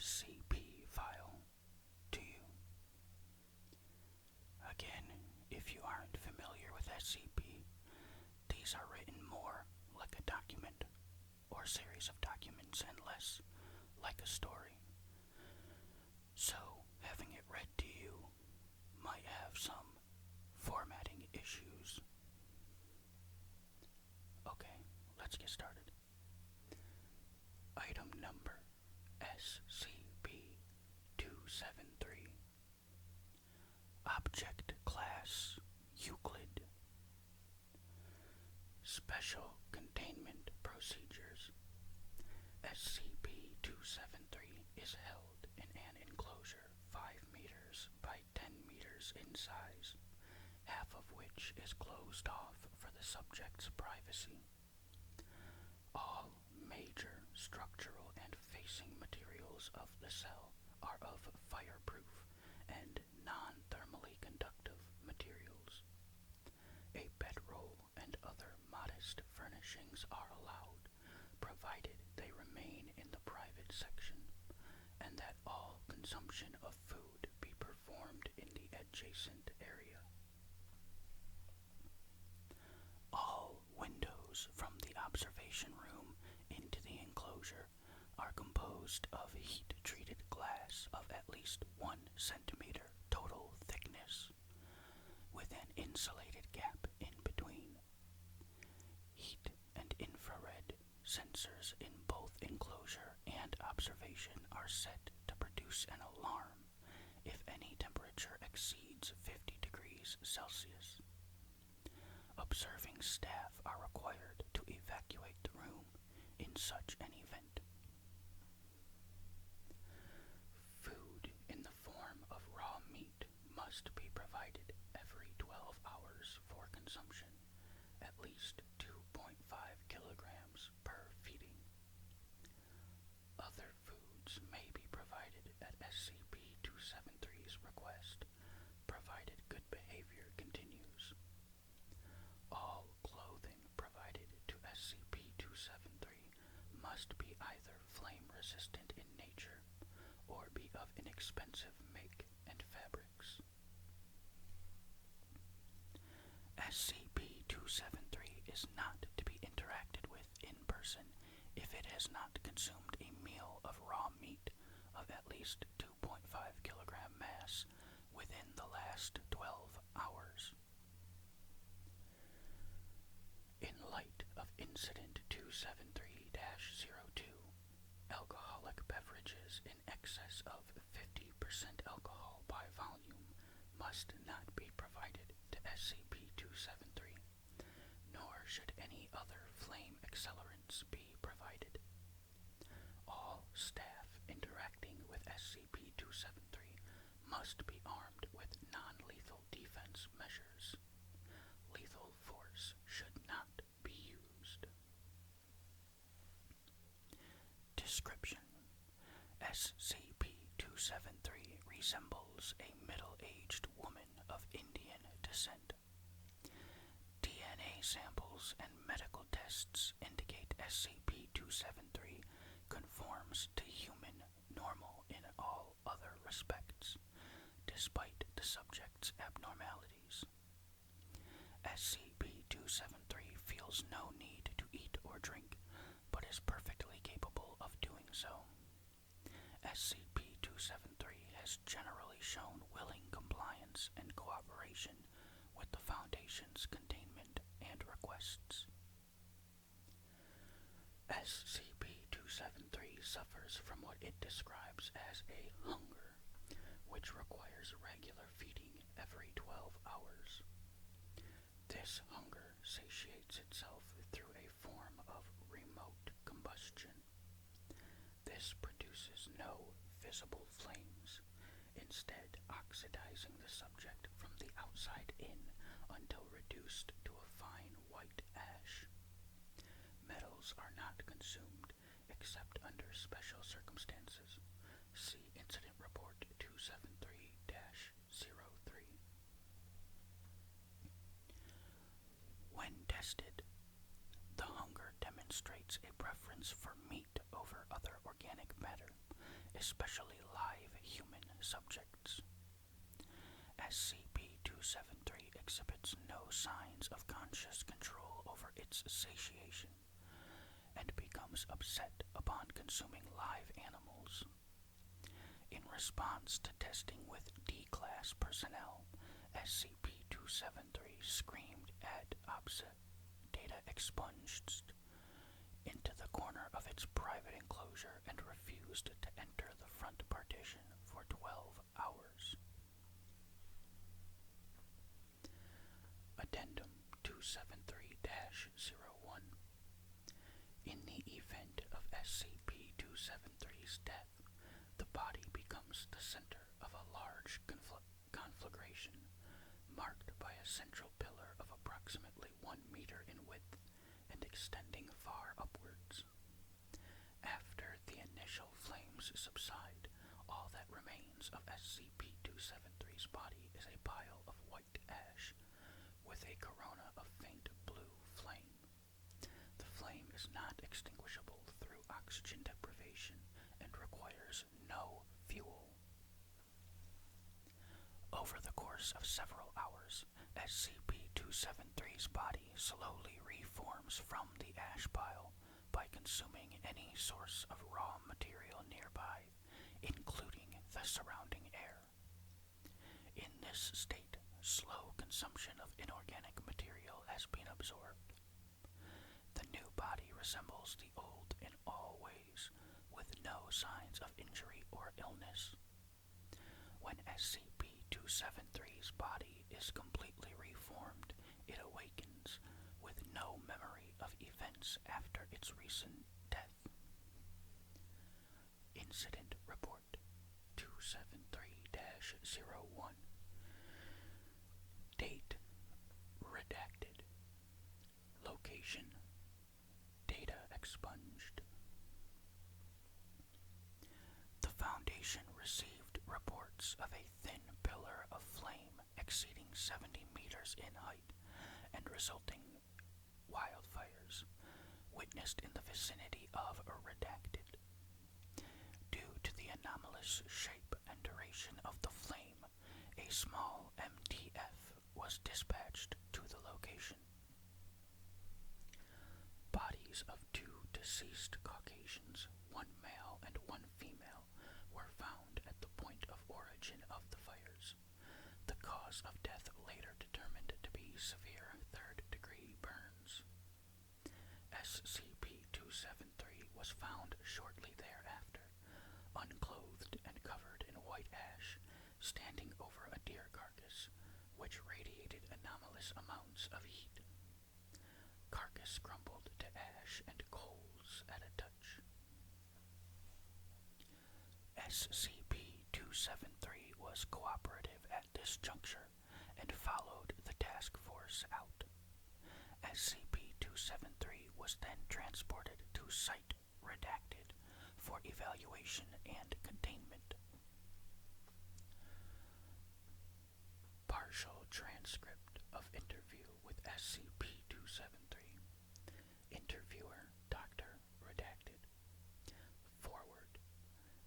SCP file to you. Again, if you aren't familiar with SCP, these are written more like a document or series of documents and less like a story. So, having it read to you might have some formatting issues. Okay, let's get started. Item number SCP-273. Object Class Euclid. Special Containment Procedures. SCP-273 is held in an enclosure 5 meters by 10 meters in size, half of which is closed off for the subject's privacy. All major structural and facing materials of the cell are of fireproof and non-thermally conductive materials. A bedroll and other modest furnishings are allowed, provided they remain in the private section, and that all consumption of food be performed in the adjacent area. All windows from the observation room into the enclosure are composed of heat-treated glass of at least 1 centimeter total thickness, with an insulated gap in between. Heat and infrared sensors in both enclosure and observation are set to produce an alarm if any temperature exceeds 50 degrees Celsius. Observing staff are required to evacuate the room in such an event. Food in the form of raw meat must be provided every 12 hours for consumption, at least 2.5 kilograms per feeding. Other foods may be provided at SCP-273's request, provided good behavior continues. All clothing provided to SCP-273 must be either flame-resistant in nature or be of inexpensive make and fabrics. SCP-273 is not to be interacted with in person if it has not consumed a meal of raw meat of at least 2.5 kilogram mass within the last 12 hours. In light of Incident 273-02, alcoholic beverages in excess of 50% alcohol by volume must not be provided to SCP-273, nor should any other flame accelerants be provided. All staff interacting with SCP-273 must be armed with non-lethal defense measures. Lethal force should not be used. Description: SCP-273 resembles a middle-aged woman of Indian descent. DNA samples and medical tests indicate SCP-273 conforms to human normal in all other respects, despite the subject's abnormalities. SCP-273 feels no need to eat or drink, but is perfectly capable of doing so. SCP-273 has generally shown willing compliance and cooperation with the Foundation's containment and requests. SCP-273 suffers from what it describes as a hunger, which requires regular feeding every 12 hours. This hunger satiates itself through a form of remote combustion. This produces no visible flames, instead oxidizing the subject from the outside in until reduced to a fine white ash. Metals are not consumed except under special circumstances. See Incident Report 273-03. When tested, the hunger demonstrates a preference for meat over other organic matter, especially live human subjects. SCP-273 exhibits no signs of conscious control over its satiation and becomes upset upon consuming live animals. In response to testing with D-Class personnel, SCP-273 screamed ad obset, data expunged into the corner of its private enclosure and refused to enter the front partition for 12 hours. Addendum 273-01. In the event of SCP-273's death, the body becomes the center of a large conflagration marked by a central pillar of approximately 1 meter in width and extending far upwards. After the initial flames subside, all that remains of SCP-273's body is a pile of white ash with a corona of faint blue flame. The flame is not extinguishable through oxygen deprivation and requires no fuel. Over the course of several hours, SCP-273's body slowly reforms from the ash pile by consuming any source of raw material nearby, including the surrounding air. In this state, slow consumption of inorganic material has been absorbed. The new body resembles the old in all ways, with no signs of injury or illness. When SCP-273's body is completely reformed, it awakens with no memory of events after its recent death. Incident Report 273-01. Date redacted. Location data expunged. The Foundation received reports of a thin pillar of flame exceeding 70 meters in height and resulting wildfires witnessed in the vicinity of redacted. Due to the anomalous shape and duration of the flame, a small MTF was dispatched to the location. Bodies of 2 deceased Caucasians, 1 male and 1 female, were found at the point of origin of the fires. The cause of death later determined to be severe third-degree burns. SCP-273 was found shortly thereafter, unclothed and covered in white ash, standing over a deer carcass, which radiated anomalous amounts of heat. Carcass crumbled to ash and coals at a touch. SCP-273 was cooperative at this juncture and followed the task force out. SCP-273 was then transported to Site Redacted for evaluation and containment. Partial transcript of interview with SCP-273. Interviewer, Dr. Redacted. Forward.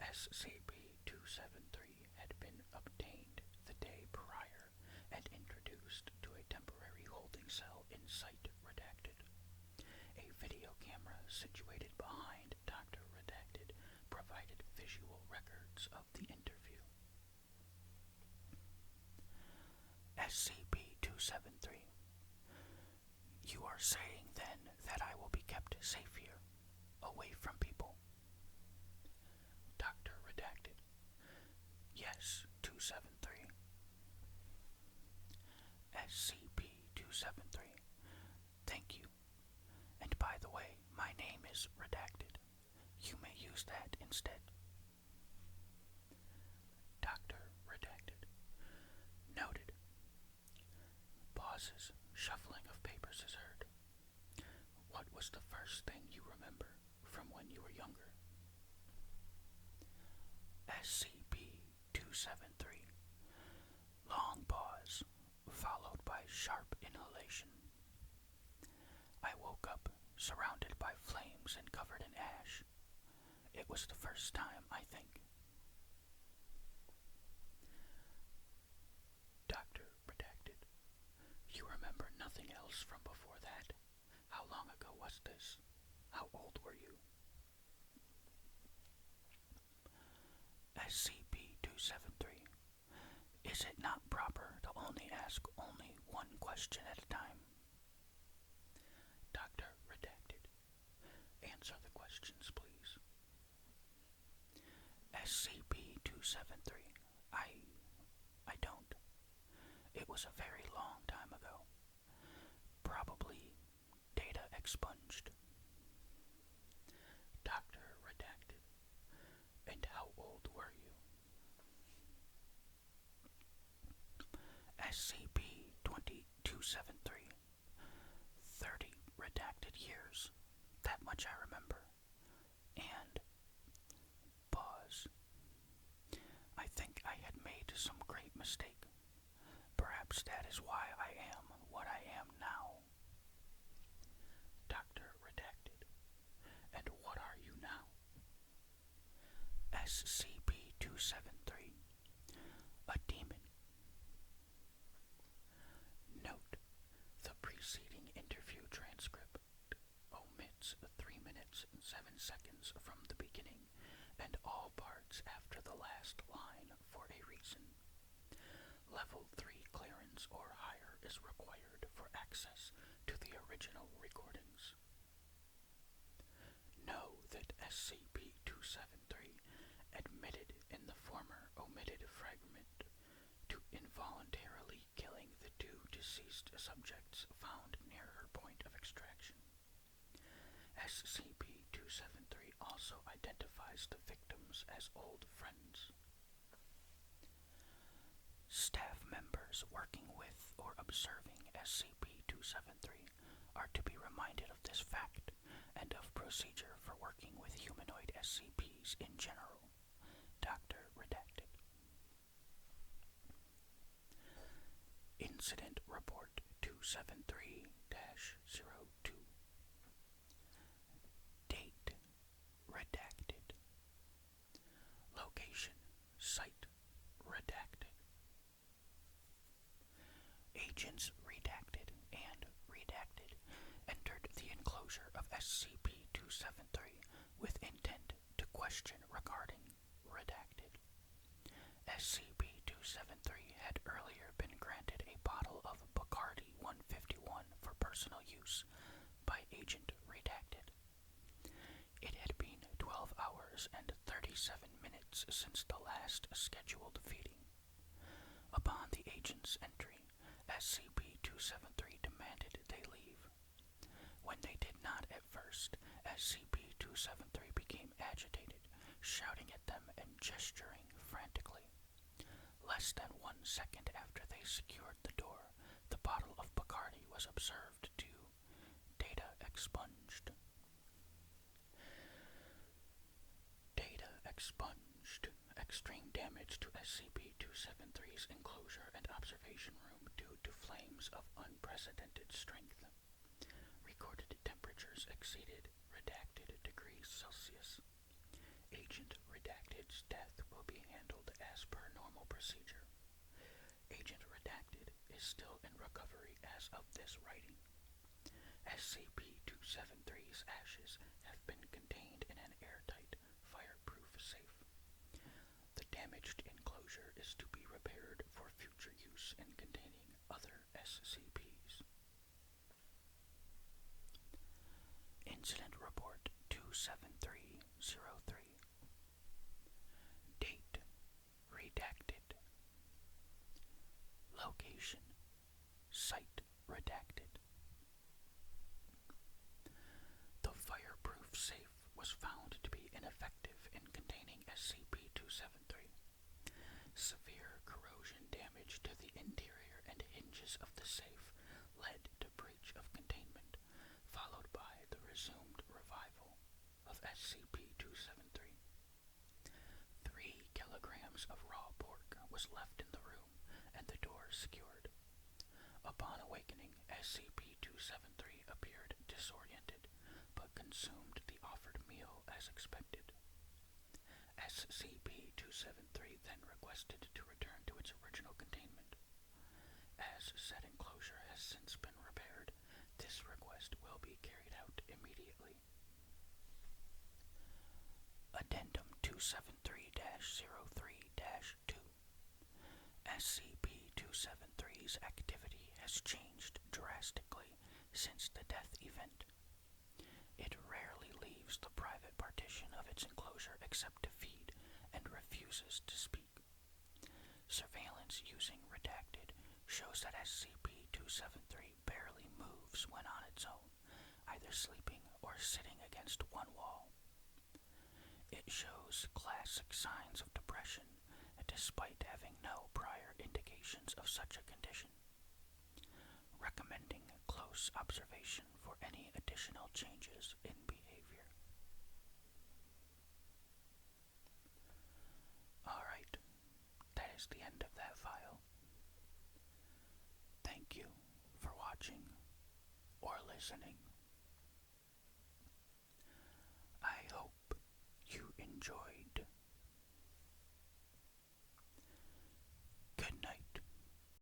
SCP-273 had been obtained the day prior and introduced to a temporary holding cell in Site Redacted. A video camera situated behind Dr. Redacted provided visual records of the interview. SCP-273. You are saying, then, that I will be kept safe here, away from people? Dr. Redacted. Yes, 273. SCP-273. Thank you. And by the way, my name is Redacted. You may use that instead. Dr. Redacted. Noted. Pauses. Shuffling of papers is heard. What was the first thing you remember from when you were younger? SCP-273. Long pause, followed by sharp inhalation. I woke up, surrounded by flames and covered in ash. It was the first time, I think. nothing else from before that? How long ago was this? How old were you? SCP-273. Is it not proper to ask only one question at a time? Doctor Redacted. Answer the questions, please. SCP-273. I don't. It was a very long time ago. Probably data expunged. Doctor Redacted. And how old were you? SCP-273. 30 redacted years. That much I remember. And pause. I think I had made some great mistake. Perhaps that is why I am what I am now. Doctor Redacted. And what are you now? SCP-273. A demon. Note: the preceding interview transcript omits 3 minutes and 7 seconds from the beginning and all parts after the last line for a reason. Level 3 clearance or higher is required for access to the original recordings. Know that SCP-273 admitted in the former omitted fragment to involuntarily killing the 2 deceased subjects found near her point of extraction. SCP-273 also identifies the victims as old friends. Staff members working with or observing SCP-273 are to be reminded of this fact and of procedure for working with humanoid SCPs in general. Dr. Redacted. Incident Report 273-02. Date redacted. Location, site redacted. Agents redacted and redacted entered the enclosure of SCP-273 with intent to question regarding redacted. SCP-273 had earlier been granted a bottle of Bacardi 151 for personal use by Agent Redacted. It had been 12 hours and 37 minutes since the last scheduled feeding. Upon the agent's entry, SCP-273 demanded they leave. When they did not at first, SCP-273 became agitated, shouting at them and gesturing frantically. Less than 1 second after they secured the door, the bottle of Bacardi was observed to data expunged. Data expunged. Extreme damage to SCP-273's enclosure and observation room due to flames of unprecedented strength. Recorded temperatures exceeded redacted degrees Celsius. Agent Redacted's death will be handled as per normal procedure. Agent Redacted is still in recovery as of this writing. SCP-273's ashes have been contained in an airtight, fireproof safe. The damaged enclosure is to be repaired for future use in containing other SCPs. Incident Report 27303. Date redacted. Location, site redacted. The fireproof safe was found to be ineffective in containing SCP-273. Severe corrosion damage to the interior and hinges of the safe led to breach of containment, followed by the resumed revival of SCP-273. 3 kilograms of raw pork was left in the room and the door secured. Upon awakening, SCP-273 appeared disoriented, but consumed the offered meal as expected. SCP-273 then requested to return to its original containment. As said enclosure has since been repaired, SCP-273's activity has changed drastically since the death event. It rarely leaves the private partition of its enclosure except to feed and refuses to speak. Surveillance using Redacted shows that SCP-273 barely moves when on its own, either sleeping or sitting against one wall. It shows classic signs of depression, despite having no prior indications of such a condition, recommending close observation for any additional changes in behavior. Alright, that is the end of that file. Thank you for watching or listening.